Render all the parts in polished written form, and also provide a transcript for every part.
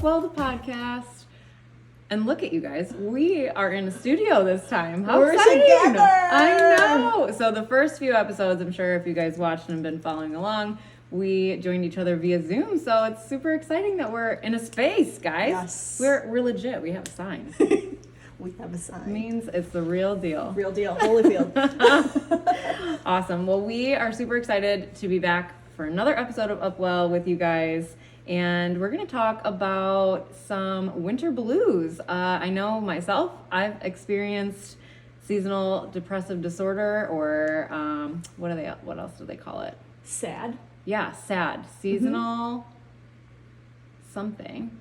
UpWell The Podcast. And look at you guys. We are in a studio this time. How We're exciting! together! I know! So the first few episodes, I'm sure if you guys watched and been following along, we joined each other via Zoom. So it's super exciting that we're in a space, guys. Yes. We're legit. We have a sign. We have a sign. Means it's the real deal. Real deal. Holyfield. Awesome. Well, we are super excited to be back for another episode of UpWell with you guys. And we're going to talk about some winter blues. I know myself, I've experienced seasonal depressive disorder, or what else do they call it? Sad. Yeah, SAD. Seasonal something.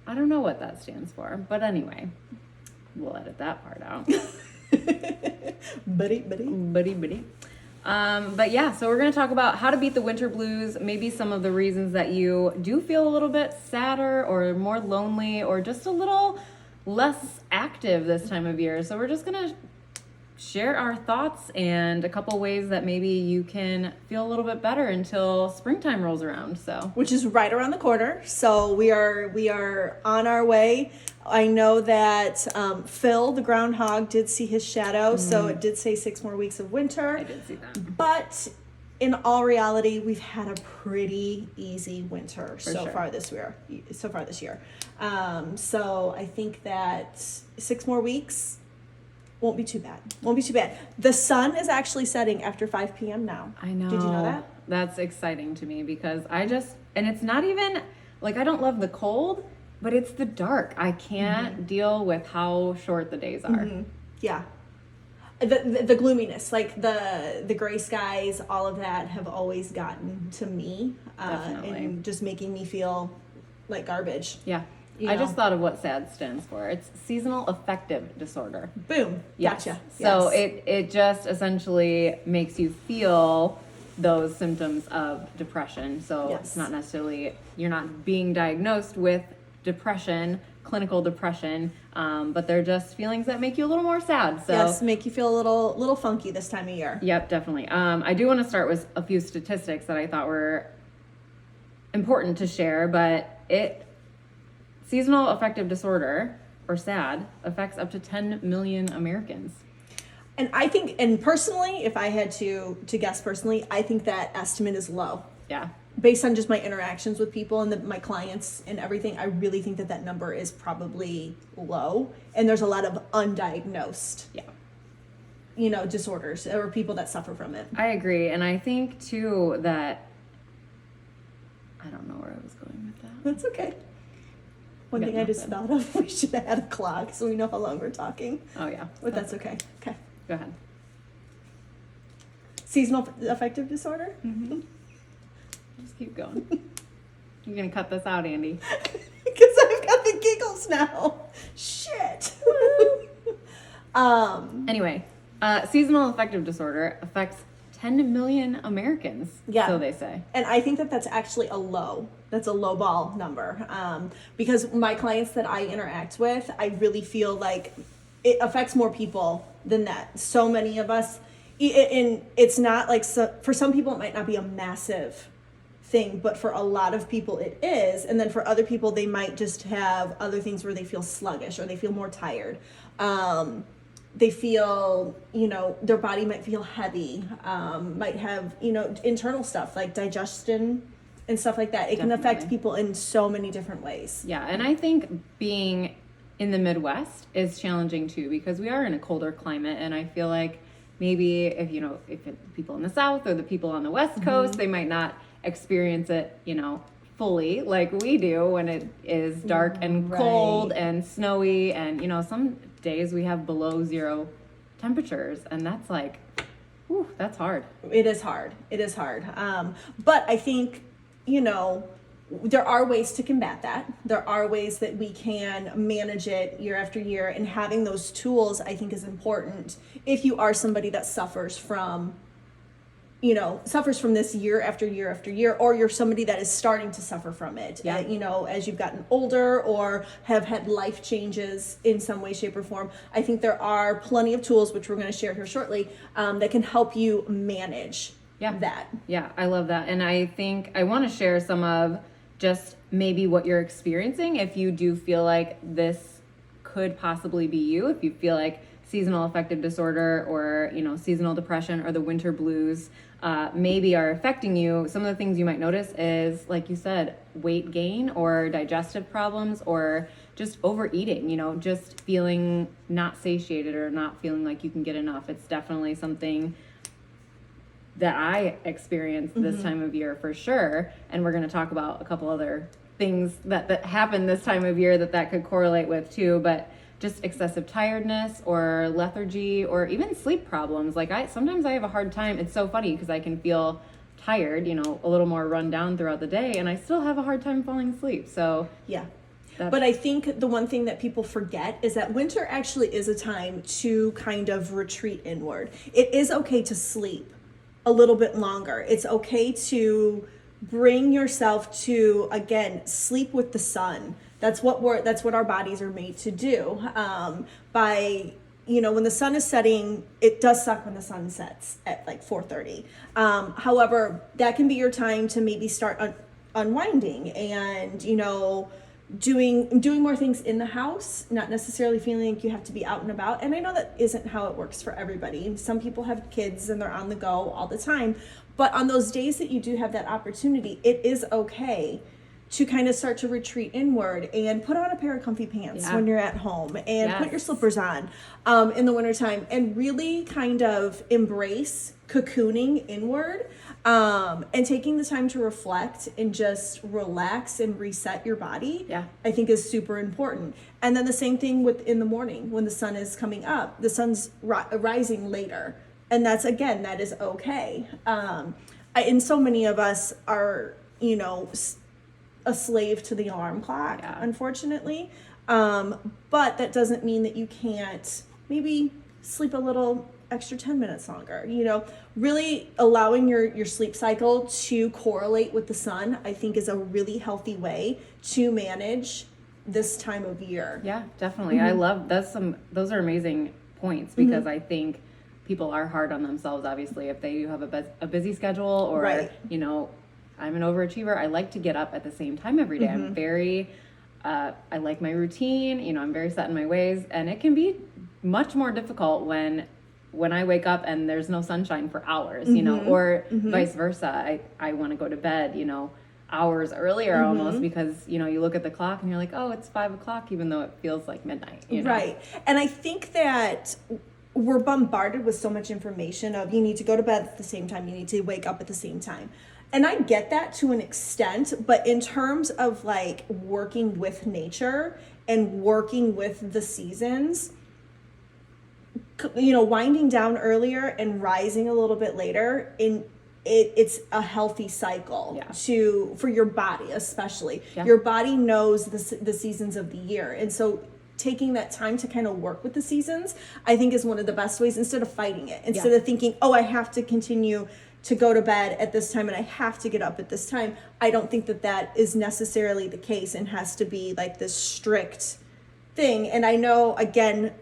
I don't know what that stands for, but anyway, we'll edit that part out. Buddy. But yeah, so we're going to talk about how to beat the winter blues, maybe some of the reasons that you do feel a little bit sadder or more lonely or just a little less active this time of year. So we're just going to share our thoughts and a couple ways that maybe you can feel a little bit better until springtime rolls around. So, which is right around the corner. So we are on our way. I know that Phil, the groundhog, did see his shadow, so it did say 6 more weeks of winter. I did see that. But in all reality, we've had a pretty easy winter sure. far this year. So I think that 6 more weeks won't be too bad. The sun is actually setting after 5 p.m. now. I know. Did you know that? That's exciting to me because and it's not even, like, I don't love the cold, but it's the dark. I can't deal with how short the days are. Mm-hmm. Yeah. The gloominess, like the gray skies, all of that have always gotten to me. Definitely. And just making me feel like garbage. Yeah. I just thought of what SAD stands for. It's seasonal affective disorder. Boom. Yes. Gotcha. So yes. it just essentially makes you feel those symptoms of depression. So Yes. it's not necessarily, you're not being diagnosed with depression, clinical depression, but they're just feelings that make you a little more sad. So yes, make you feel a little funky this time of year. Yep, definitely. I do want to start with a few statistics that I thought were important to share, but seasonal affective disorder, or SAD, affects up to 10 million Americans. And I think, and personally, if I had to guess personally, I think that estimate is low. Yeah. Based on just my interactions with people and my clients and everything, I really think that number is probably low. And there's a lot of undiagnosed, disorders or people that suffer from it. I agree. And I think, too, that I don't know where I was going with that. That's okay. One thing I just thought of, we should have had a clock so we know how long we're talking. Oh, yeah. But that's okay. Okay. Go ahead. Seasonal affective disorder? Mm-hmm. Just keep going. You're going to cut this out, Andy. Because I've got the giggles now. Shit. Anyway, seasonal affective disorder affects 10 million Americans, so they say. And I think that that's actually that's a low ball number. Because my clients that I interact with, I really feel like it affects more people than that. So many of us, and it's not like, for some people it might not be a massive thing, but for a lot of people it is. And then for other people, they might just have other things where they feel sluggish or they feel more tired. They feel, their body might feel heavy, might have, internal stuff like digestion and stuff like that. It can affect people in so many different ways. Yeah, and I think being in the Midwest is challenging too, because we are in a colder climate, and I feel like maybe if people in the South or the people on the West Coast, they might not experience it, fully like we do when it is dark and cold and snowy, and some days we have below 0 temperatures, and that's like, whew, that's hard. It is hard. But I think, there are ways to combat that. There are ways that we can manage it year after year, and having those tools, I think, is important if you are somebody that suffers from this year after year after year, or you're somebody that is starting to suffer from it, as you've gotten older or have had life changes in some way, shape, or form. I think there are plenty of tools, which we're going to share here shortly, that can help you manage that. Yeah, I love that. And I think I want to share some of just maybe what you're experiencing, if you do feel like this could possibly be you, if you feel like seasonal affective disorder or, seasonal depression or the winter blues maybe are affecting you. Some of the things you might notice is, like you said, weight gain or digestive problems or just overeating, just feeling not satiated or not feeling like you can get enough. It's definitely something that I experienced this time of year for sure. And we're going to talk about a couple other things that happen this time of year that could correlate with too. But just excessive tiredness or lethargy or even sleep problems. Like sometimes I have a hard time. It's so funny because I can feel tired, a little more run down throughout the day, and I still have a hard time falling asleep. So yeah. But I think the one thing that people forget is that winter actually is a time to kind of retreat inward. It is okay to sleep a little bit longer. It's okay to bring yourself to, again, sleep with the sun. That's what our bodies are made to do. When the sun is setting, it does suck when the sun sets at like 4:30. However, that can be your time to maybe start unwinding and, doing more things in the house, not necessarily feeling like you have to be out and about. And I know that isn't how it works for everybody. Some people have kids and they're on the go all the time. But on those days that you do have that opportunity, it is okay to kind of start to retreat inward and put on a pair of comfy pants when you're at home and put your slippers on in the wintertime and really kind of embrace cocooning inward and taking the time to reflect and just relax and reset your body, I think is super important. And then the same thing in the morning when the sun is coming up, the sun's rising later. And that is okay. And so many of us are, a slave to the alarm clock, unfortunately. But that doesn't mean that you can't maybe sleep a little extra 10 minutes longer. Really allowing your sleep cycle to correlate with the sun, I think, is a really healthy way to manage this time of year. Yeah, definitely. I love those are amazing points because I think people are hard on themselves, obviously, if they do have a busy schedule or, I'm an overachiever. I like to get up at the same time every day. I'm very, I like my routine, I'm very set in my ways, and it can be much more difficult when I wake up and there's no sunshine for hours, or vice versa. I want to go to bed, hours earlier almost because, you look at the clock and you're like, oh, it's 5:00, even though it feels like midnight. Right. And I think that we're bombarded with so much information of you need to go to bed at the same time, you need to wake up at the same time. And I get that to an extent, but in terms of like working with nature and working with the seasons, winding down earlier and rising a little bit later, it's a healthy cycle for your body, especially. Your body knows the seasons of the year. And so taking that time to kind of work with the seasons, I think, is one of the best ways, instead of fighting it, instead of thinking, oh, I have to continue to go to bed at this time and I have to get up at this time. I don't think that is necessarily the case and has to be like this strict thing. And I know, again,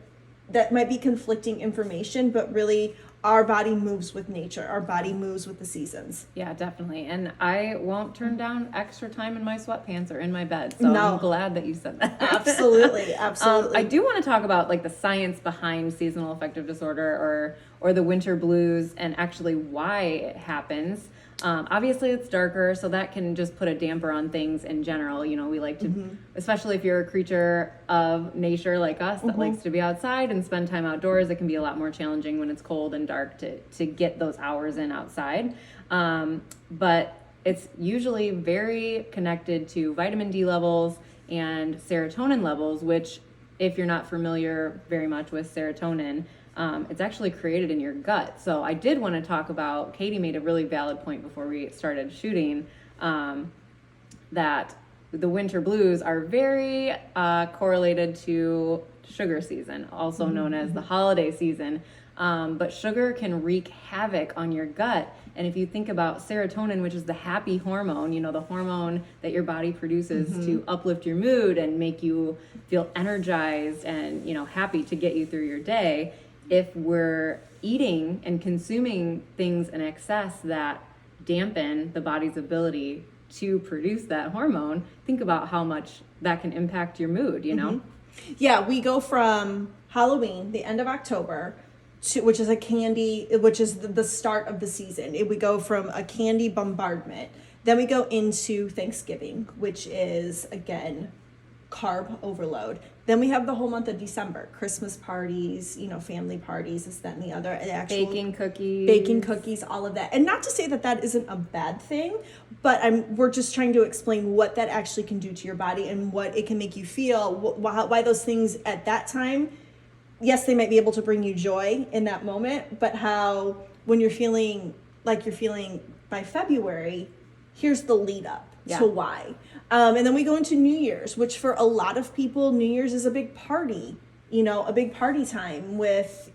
that might be conflicting information, but really our body moves with nature. Our body moves with the seasons. Yeah, definitely. And I won't turn down extra time in my sweatpants or in my bed. So I'm glad that you said that. Absolutely. I do want to talk about like the science behind seasonal affective disorder or the winter blues and actually why it happens. Obviously it's darker, so that can just put a damper on things in general. We like to, especially if you're a creature of nature like us that likes to be outside and spend time outdoors, it can be a lot more challenging when it's cold and dark to get those hours in outside. But it's usually very connected to vitamin D levels and serotonin levels, which, if you're not familiar very much with serotonin, it's actually created in your gut. So I did want to talk about, Katie made a really valid point before we started shooting, that the winter blues are very correlated to sugar season, also known as the holiday season. But sugar can wreak havoc on your gut. And if you think about serotonin, which is the happy hormone, the hormone that your body produces to uplift your mood and make you feel energized and, happy to get you through your day, if we're eating and consuming things in excess that dampen the body's ability to produce that hormone, think about how much that can impact your mood, you know? Yeah, we go from Halloween, the end of October, which is the start of the season. We go from a candy bombardment. Then we go into Thanksgiving, which is, again, carb overload. Then we have the whole month of December, Christmas parties, family parties, this, that, and the other. Baking cookies, all of that. And not to say that that isn't a bad thing, but we're just trying to explain what that actually can do to your body and what it can make you feel, why those things at that time, yes, they might be able to bring you joy in that moment, but how when you're feeling like you're feeling by February, here's the lead up to why. And then we go into New Year's, which for a lot of people, New Year's is a big party, a big party time with,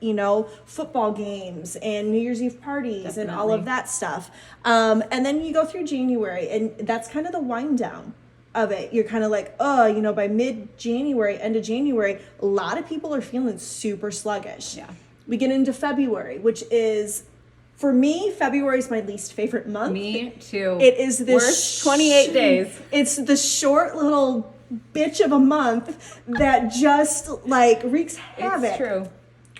football games and New Year's Eve parties and all of that stuff. And then you go through January, and that's kind of the wind down of it. You're kind of like, by mid-January, end of January, a lot of people are feeling super sluggish. Yeah. We get into February, which is, for me, February is my least favorite month. Me too. It is this worst 28 days. It's the short little bitch of a month that just wreaks havoc. It's true.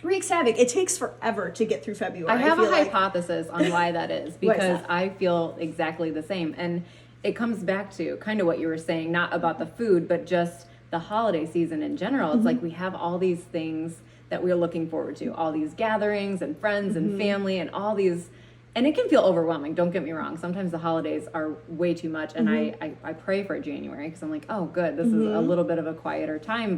Wreaks havoc. It takes forever to get through February. I have a hypothesis on why that is, because that? I feel exactly the same. And it comes back to kind of what you were saying, not about the food, but just the holiday season in general. It's like we have all these things that we're looking forward to, all these gatherings and friends and family and all these, and it can feel overwhelming, don't get me wrong. Sometimes the holidays are way too much, and I pray for January, because I'm like, oh good, this is a little bit of a quieter time,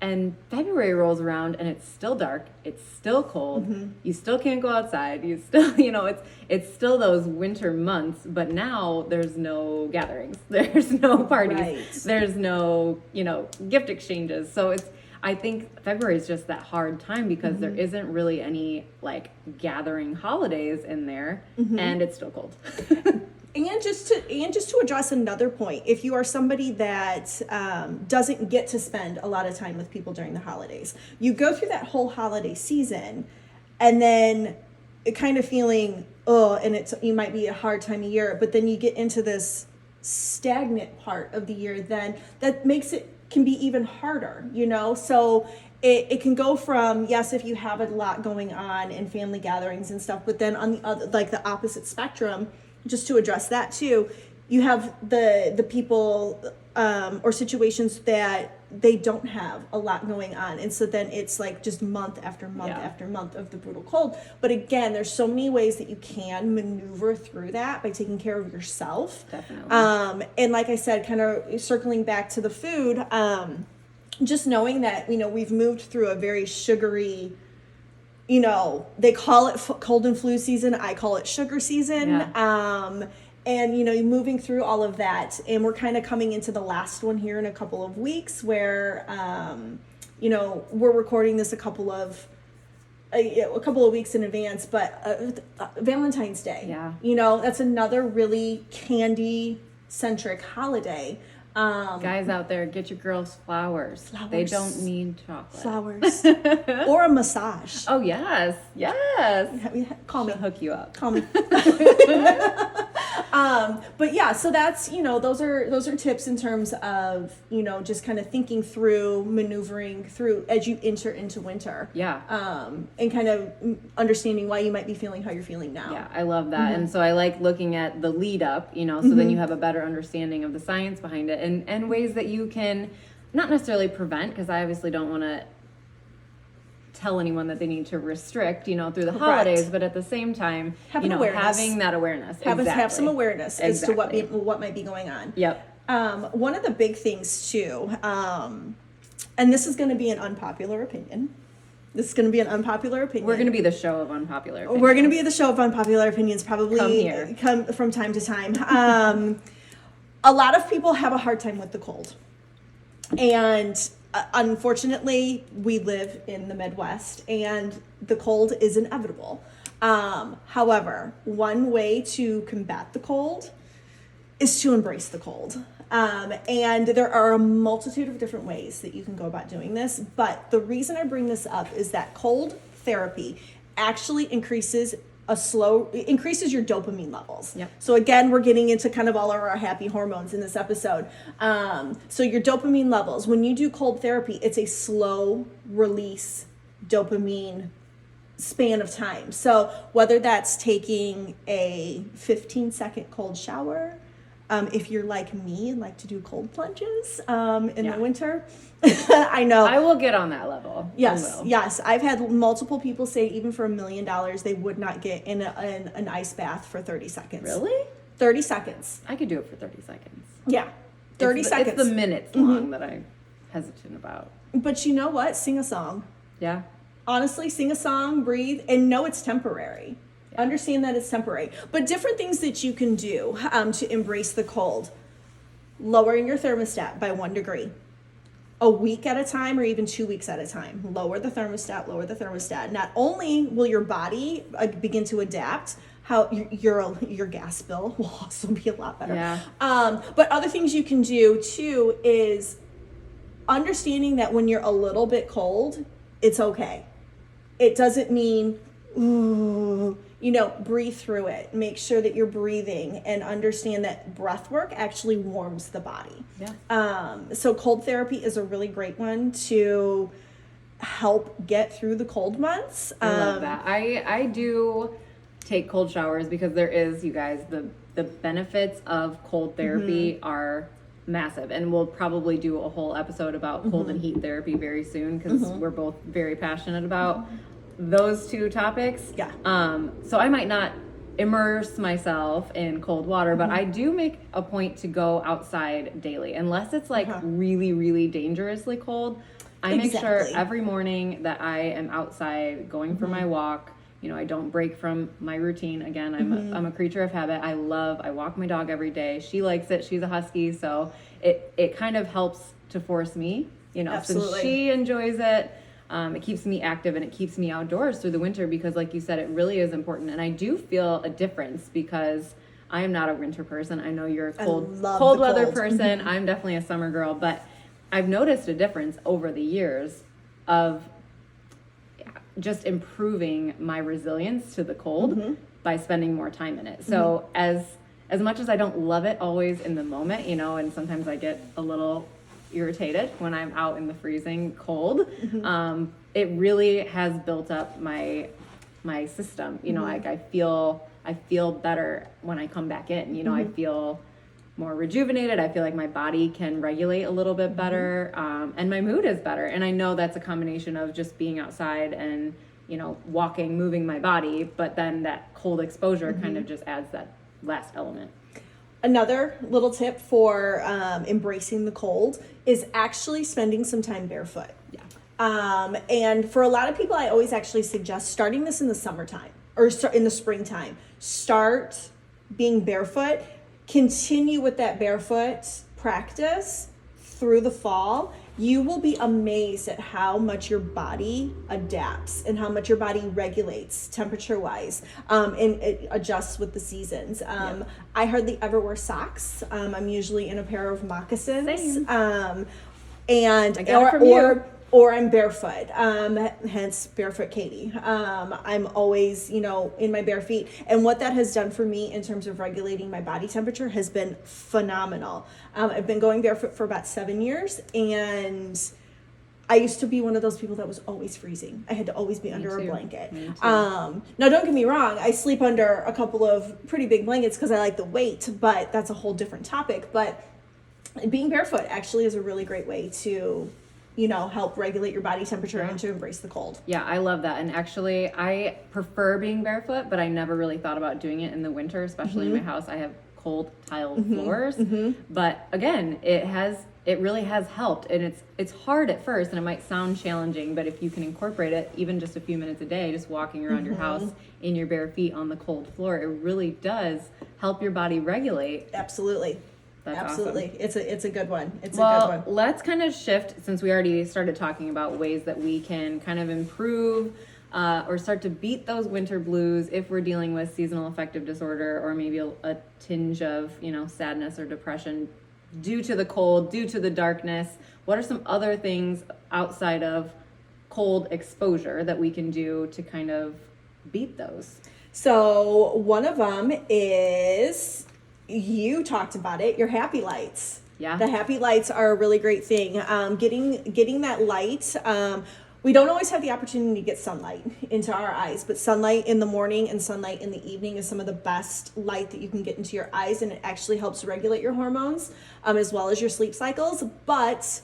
and February rolls around and it's still dark, it's still cold, you still can't go outside, you still, it's still those winter months, but now there's no gatherings, there's no parties, there's no, gift exchanges, so I think February is just that hard time because there isn't really any gathering holidays in there, and it's still cold. And just to address another point, if you are somebody that doesn't get to spend a lot of time with people during the holidays, you go through that whole holiday season, and then kind of feeling and you might be a hard time of year, but then you get into this stagnant part of the year, then that makes it can be even harder, so it can go from, yes, if you have a lot going on in family gatherings and stuff, but then on the other, the opposite spectrum, just to address that too, you have the people or situations that they don't have a lot going on, and so then it's just month after month after month of the brutal cold. But again, there's so many ways that you can maneuver through that by taking care of yourself. Definitely. And like I said, kind of circling back to the food, just knowing that we've moved through a very sugary, they call it cold and flu season, I call it sugar season. And, moving through all of that, and we're kind of coming into the last one here in a couple of weeks where, we're recording this a couple of weeks in advance, but Valentine's Day, that's another really candy-centric holiday. Guys out there, get your girls flowers. They don't need chocolate. Flowers. Or a massage. Oh, yes. Call me. She'll hook you up. Call me. But yeah, so that's, those are tips in terms of, just kind of thinking through, maneuvering through as you enter into winter. Yeah. And kind of understanding why you might be feeling how you're feeling now. Yeah, I love that. And so I like looking at the lead up, so then you have a better understanding of the science behind it and ways that you can not necessarily prevent, because I obviously don't want to tell anyone that they need to restrict, through the holidays, but at the same time, having that awareness. Have some awareness as to what might be going on. Yep. One of the big things too, and this is going to be an unpopular opinion. We're going to be the show of unpopular opinions. We're going to be the show of unpopular opinions, probably come from time to time. A lot of people have a hard time with the cold. And unfortunately, we live in the Midwest, and the cold is inevitable. However, one way to combat the cold is to embrace the cold. And there are a multitude of different ways that you can go about doing this. But the reason I bring this up is that cold therapy actually increases it increases your dopamine levels. Yep. So again, we're getting into kind of all of our happy hormones in this episode. So your dopamine levels, when you do cold therapy, it's a slow release dopamine span of time. So whether that's taking a 15-second cold shower, if you're like me and like to do cold plunges in the winter, I know. I will get on that level. Yes. I've had multiple people say even for $1 million, they would not get in an ice bath for 30 seconds. Really? 30 seconds. I could do it for 30 seconds. Yeah. 30 seconds. It's the minutes long that I'm hesitant about. But you know what? Sing a song. Yeah. Honestly, sing a song, breathe, and know it's temporary. Yeah. Understand that it's temporary. But different things that you can do to embrace the cold. Lowering your thermostat by 1 degree. A week at a time or even 2 weeks at a time. Lower the thermostat. Not only will your body begin to adapt, how your gas bill will also be a lot better. Yeah. But other things you can do too is understanding that when you're a little bit cold, it's okay. It doesn't mean, ooh, breathe through it. Make sure that you're breathing and understand that breath work actually warms the body. Yeah. So cold therapy is a really great one to help get through the cold months. I love that. I do take cold showers because there is, you guys, the benefits of cold therapy are massive, and we'll probably do a whole episode about cold and heat therapy very soon because we're both very passionate about those two topics. Yeah. So I might not immerse myself in cold water, but I do make a point to go outside daily unless it's like really, really dangerously cold. I make sure every morning that I am outside going for my walk. I don't break from my routine. Again, I'm a creature of habit. I walk my dog every day. She likes it. She's a husky. So it kind of helps to force me, Absolutely. Since she enjoys it. It keeps me active and it keeps me outdoors through the winter because like you said, it really is important. And I do feel a difference because I am not a winter person. I know you're a cold weather person. I'm definitely a summer girl, but I've noticed a difference over the years of just improving my resilience to the cold by spending more time in it. So as much as I don't love it always in the moment, and sometimes I get a little irritated when I'm out in the freezing cold, it really has built up my system. Like I feel better when I come back in. I feel more rejuvenated. I feel like my body can regulate a little bit better, and my mood is better. And I know that's a combination of just being outside and walking, moving my body, but then that cold exposure kind of just adds that last element. Another little tip for embracing the cold is actually spending some time barefoot. Yeah. And for a lot of people, I always actually suggest starting this in the summertime or in the springtime. Start being barefoot. Continue with that barefoot practice through the fall. You will be amazed at how much your body adapts and how much your body regulates temperature-wise, and it adjusts with the seasons. I hardly ever wear socks. I'm usually in a pair of moccasins. Same. And I got it from you. Or I'm barefoot, hence Barefoot Katie. I'm always, in my bare feet. And what that has done for me in terms of regulating my body temperature has been phenomenal. I've been going barefoot for about 7 years, and I used to be one of those people that was always freezing. I had to always be under a blanket. Now, don't get me wrong. I sleep under a couple of pretty big blankets because I like the weight, but that's a whole different topic. But being barefoot actually is a really great way to help regulate your body temperature and to embrace the cold. Yeah, I love that. And actually, I prefer being barefoot, but I never really thought about doing it in the winter, especially in my house. I have cold tiled floors. But again, it really has helped. And it's hard at first, and it might sound challenging, but if you can incorporate it, even just a few minutes a day, just walking around your house in your bare feet on the cold floor, it really does help your body regulate. Absolutely. That's Absolutely. Awesome. It's a good one. It's a well, good one. Let's kind of shift, since we already started talking about ways that we can kind of improve or start to beat those winter blues if we're dealing with seasonal affective disorder or maybe a tinge of, sadness or depression due to the cold, due to the darkness. What are some other things outside of cold exposure that we can do to kind of beat those? So one of them is, you talked about it, your happy lights. Yeah. The happy lights are a really great thing. Getting that light. We don't always have the opportunity to get sunlight into our eyes, but sunlight in the morning and sunlight in the evening is some of the best light that you can get into your eyes, and it actually helps regulate your hormones as well as your sleep cycles. But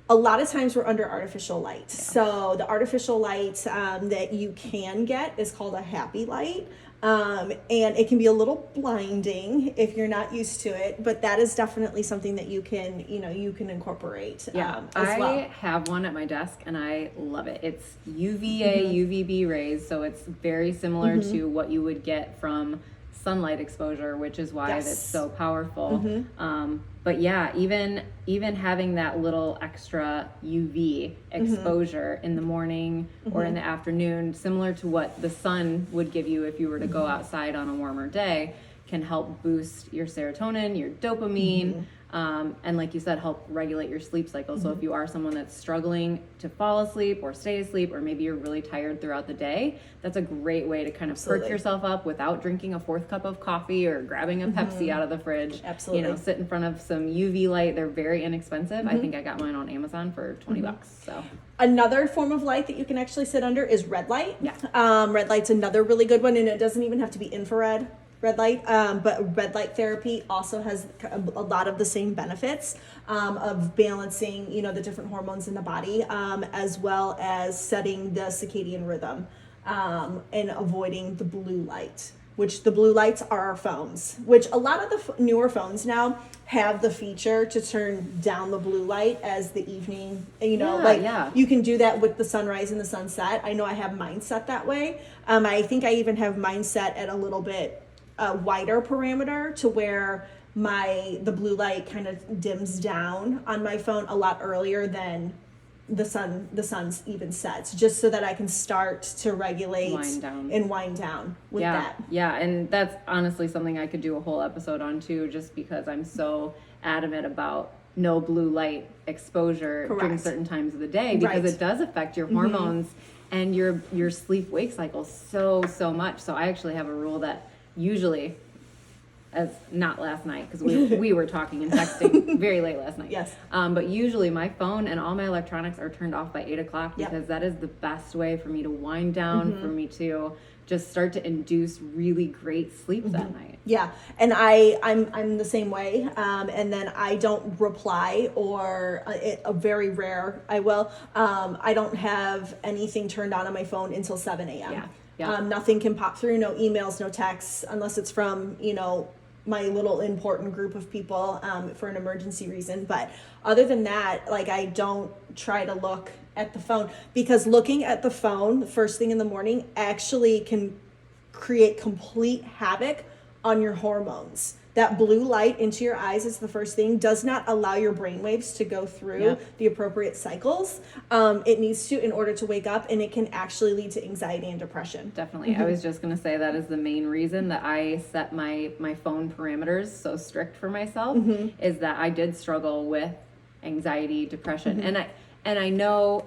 a lot of times we're under artificial light. Yeah. So the artificial light that you can get is called a happy light. And it can be a little blinding if you're not used to it, but that is definitely something that you can incorporate. I have one at my desk and I love it. It's UVA, UVB rays, so it's very similar to what you would get from sunlight exposure, which is why it's so powerful. But yeah, even having that little extra UV exposure in the morning or in the afternoon, similar to what the sun would give you if you were to go outside on a warmer day, can help boost your serotonin, your dopamine, and like you said, help regulate your sleep cycle. So if you are someone that's struggling to fall asleep or stay asleep, or maybe you're really tired throughout the day, that's a great way to kind of perk yourself up without drinking a 4th cup of coffee or grabbing a Pepsi out of the fridge. Absolutely. Sit in front of some UV light. They're very inexpensive. I think I got mine on Amazon for $20. So another form of light that you can actually sit under is red light. Yeah. Red light's another really good one, and it doesn't even have to be infrared red light, but red light therapy also has a lot of the same benefits of balancing, the different hormones in the body, as well as setting the circadian rhythm, and avoiding the blue light, which the blue lights are our phones, which a lot of the newer phones now have the feature to turn down the blue light as the evening, you can do that with the sunrise and the sunset. I know I have mine set that way. I think I even have mine set at a little bit wider parameter to where the blue light kind of dims down on my phone a lot earlier than the sun's even sets, just so that I can start to regulate and wind down with that. Yeah, and that's honestly something I could do a whole episode on too, just because I'm so adamant about no blue light exposure during certain times of the day, because it does affect your hormones and your sleep wake cycle so much. So I actually have a rule that usually, as not last night, because we were talking and texting very late last night. Yes. But usually my phone and all my electronics are turned off by 8 o'clock, because that is the best way for me to wind down, for me to just start to induce really great sleep that night. Yeah, and I'm the same way. And then I don't reply, or a very rare I will. I don't have anything turned on my phone until 7 a.m. Yeah. Nothing can pop through, no emails, no texts, unless it's from, my little important group of people for an emergency reason. But other than that, I don't try to look at the phone, because looking at the phone the first thing in the morning actually can create complete havoc on your hormones. That blue light into your eyes is the first thing, does not allow your brain waves to go through the appropriate cycles. It needs to, in order to wake up, and it can actually lead to anxiety and depression. Definitely. I was just going to say that is the main reason that I set my phone parameters so strict for myself, is that I did struggle with anxiety, depression. And I know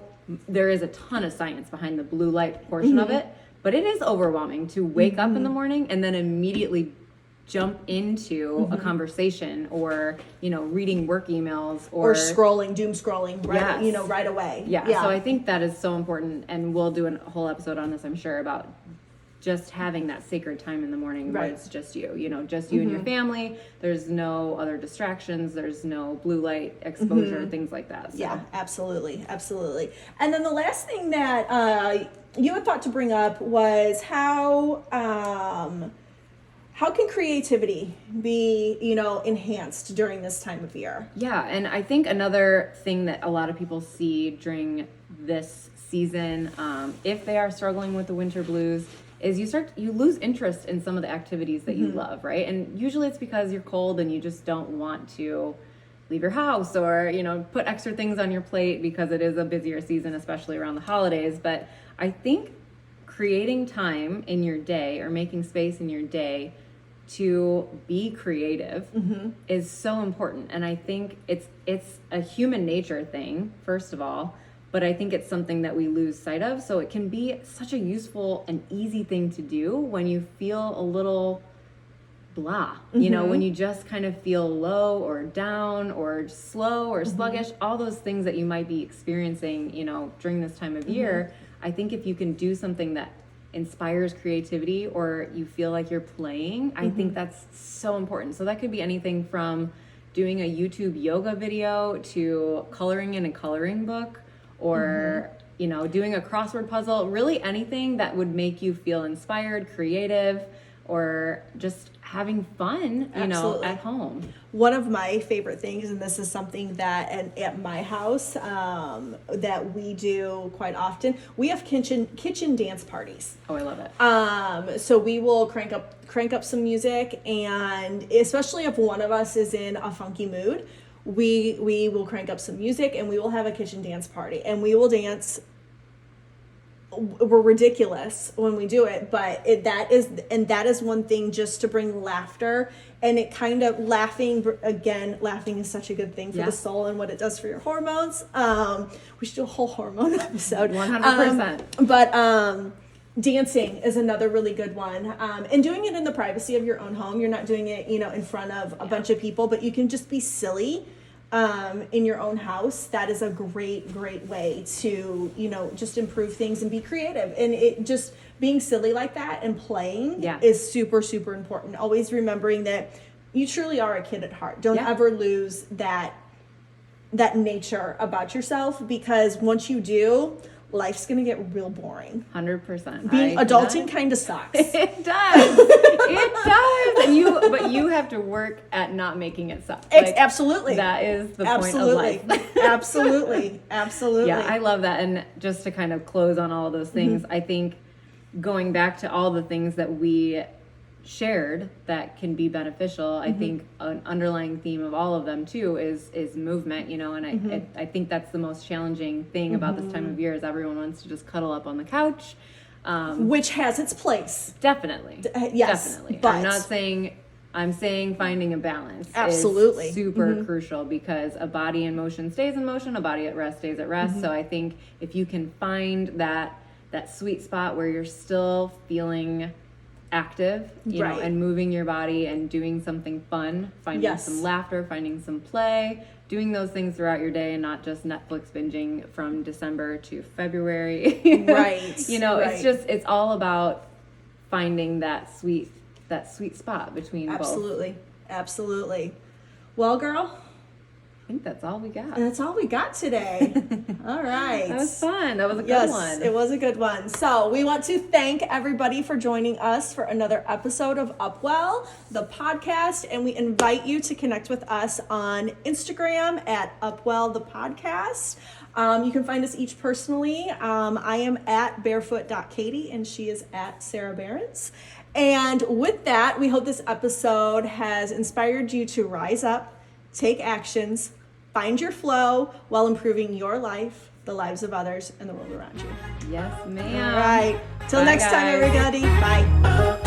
there is a ton of science behind the blue light portion of it, but it is overwhelming to wake up in the morning and then immediately jump into a conversation, or reading work emails, or scrolling, doom scrolling right away. So I think that is so important, and we'll do a whole episode on this, I'm sure, about just having that sacred time in the morning where it's just you and your family. There's no other distractions, there's no blue light exposure, things like that. So. Yeah, absolutely. And then the last thing that you had thought to bring up was how can creativity be, enhanced during this time of year? Yeah, and I think another thing that a lot of people see during this season, if they are struggling with the winter blues, is you lose interest in some of the activities that you love, right? And usually it's because you're cold and you just don't want to leave your house, or, put extra things on your plate, because it is a busier season, especially around the holidays. But I think creating time in your day, or making space in your day to be creative is so important. And I think it's a human nature thing, first of all, but I think it's something that we lose sight of. So it can be such a useful and easy thing to do when you feel a little blah, you know, when you just kind of feel low or down or slow or sluggish, all those things that you might be experiencing, you know, during this time of year. I think if you can do something that inspires creativity or you feel like you're playing, I think that's so important. So that could be anything from doing a YouTube yoga video to coloring in a coloring book or, you know, doing a crossword puzzle, really anything that would make you feel inspired, creative, or just having fun, you know, at home. One of my favorite things, and this is something that at my house that we do quite often, we have kitchen dance parties. Oh, I love it. So we will crank up some music, and especially if one of us is in a funky mood, we will crank up some music and we will have a kitchen dance party, and we will dance. We're ridiculous when we do it, but that is one thing, just to bring laughter, and it kind of laughing is such a good thing for the soul and what it does for your hormones. We should do a whole hormone episode. 100%. But dancing is another really good one, and doing it in the privacy of your own home. You're not doing it, you know, in front of a bunch of people, but you can just be silly in your own house. That is a great way to, you know, just improve things and be creative. And it just being silly like that and playing is super important. Always remembering that you truly are a kid at heart. Don't ever lose that nature about yourself, because once you do, life's gonna get real boring. 100%. Adulting kind of sucks. It does. It does. But you have to work at not making it suck. Like, absolutely. That is the point of life. Absolutely. Yeah, I love that. And just to kind of close on all of those things, I think going back to all the things that we shared that can be beneficial, I think an underlying theme of all of them too is movement, you know, and I think that's the most challenging thing about this time of year, is everyone wants to just cuddle up on the couch, which has its place. Definitely. Yes, definitely. but I'm saying finding a balance absolutely is super crucial, because a body in motion stays in motion, a body at rest stays at rest. So I think if you can find that sweet spot where you're still feeling active, you know, and moving your body and doing something fun, finding some laughter, finding some play, doing those things throughout your day, and not just Netflix binging from December to February. Right. You know, it's all about finding that sweet spot between both. Absolutely. Well, girl, I think that's all we got. That's all we got today. All right. That was fun. That was a good one. It was a good one. So we want to thank everybody for joining us for another episode of UpWell, the podcast. And we invite you to connect with us on Instagram at UpWell The Podcast. You can find us each personally. I am at barefoot.katie, and she is at Sarah Behrens. And with that, we hope this episode has inspired you to rise up, take actions, find your flow while improving your life, the lives of others, and the world around you. Yes, ma'am. All right. Till Bye, next time, guys. everybody. Bye.